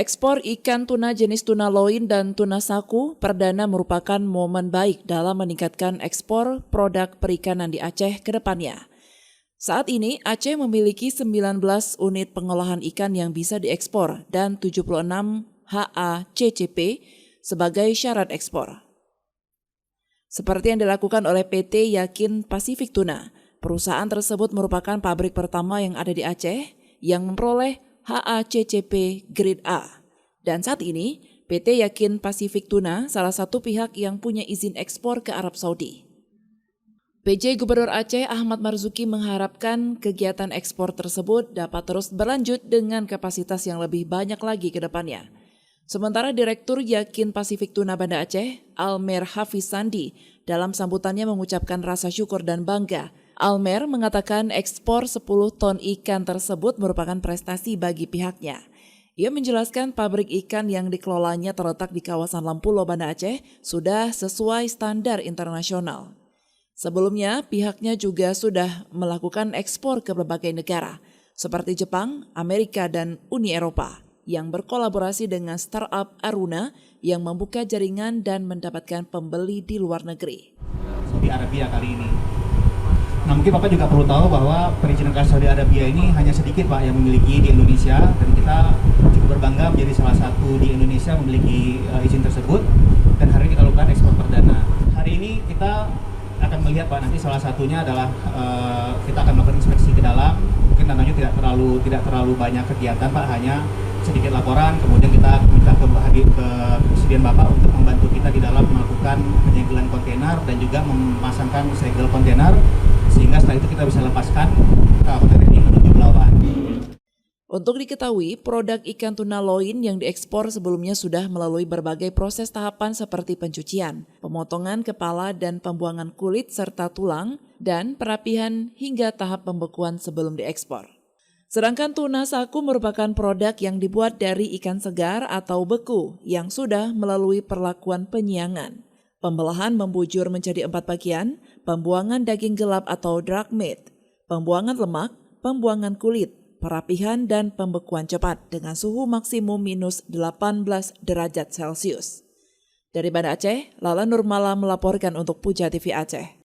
Ekspor ikan tuna jenis tuna loin dan tuna saku perdana merupakan momen baik dalam meningkatkan ekspor produk perikanan di Aceh ke depannya. Saat ini, Aceh memiliki 19 unit pengolahan ikan yang bisa diekspor dan 76 HACCP sebagai syarat ekspor. Seperti yang dilakukan oleh PT Yakin Pasifik Tuna, perusahaan tersebut merupakan pabrik pertama yang ada di Aceh yang memperoleh HACCP Grade A. Dan saat ini, PT Yakin Pasifik Tuna salah satu pihak yang punya izin ekspor ke Arab Saudi. PJ Gubernur Aceh Ahmad Marzuki mengharapkan kegiatan ekspor tersebut dapat terus berlanjut dengan kapasitas yang lebih banyak lagi ke depannya. Sementara Direktur Yakin Pasifik Tuna Banda Aceh, Almer Hafiz Sandi, dalam sambutannya mengucapkan rasa syukur dan bangga. Almer mengatakan ekspor 10 ton ikan tersebut merupakan prestasi bagi pihaknya. Ia menjelaskan pabrik ikan yang dikelolanya terletak di kawasan Lampulo, Banda Aceh sudah sesuai standar internasional. Sebelumnya, pihaknya juga sudah melakukan ekspor ke berbagai negara, seperti Jepang, Amerika, dan Uni Eropa, yang berkolaborasi dengan startup Aruna yang membuka jaringan dan mendapatkan pembeli di luar negeri. Saudi Arabia kali ini. Nah, mungkin Bapak juga perlu tahu bahwa perizinan ke Saudi Arabia ini hanya sedikit Pak yang memiliki di Indonesia, dan kita cukup berbangga menjadi salah satu di Indonesia memiliki izin tersebut, dan hari ini kita lakukan ekspor perdana. Hari ini kita akan melihat Pak, nanti salah satunya adalah kita akan melakukan inspeksi ke dalam. Mungkin tentunya tidak terlalu banyak kegiatan Pak, hanya sedikit laporan, kemudian kita minta ke Presiden Bapak untuk membantu kita di dalam melakukan penyegelan kontainer dan juga memasangkan segel kontainer, sehingga setelah itu kita bisa lepaskan kontainer ini menuju Belawan. Untuk diketahui, produk ikan tuna loin yang diekspor sebelumnya sudah melalui berbagai proses tahapan seperti pencucian, pemotongan kepala dan pembuangan kulit serta tulang, dan perapihan hingga tahap pembekuan sebelum diekspor. Sedangkan tuna saku merupakan produk yang dibuat dari ikan segar atau beku yang sudah melalui perlakuan penyiangan. Pembelahan membujur menjadi 4 bagian, pembuangan daging gelap atau dark meat, pembuangan lemak, pembuangan kulit, perapihan dan pembekuan cepat dengan suhu maksimum minus 18 derajat Celcius. Dari Banda Aceh, Lala Nurmala melaporkan untuk Puja TV Aceh.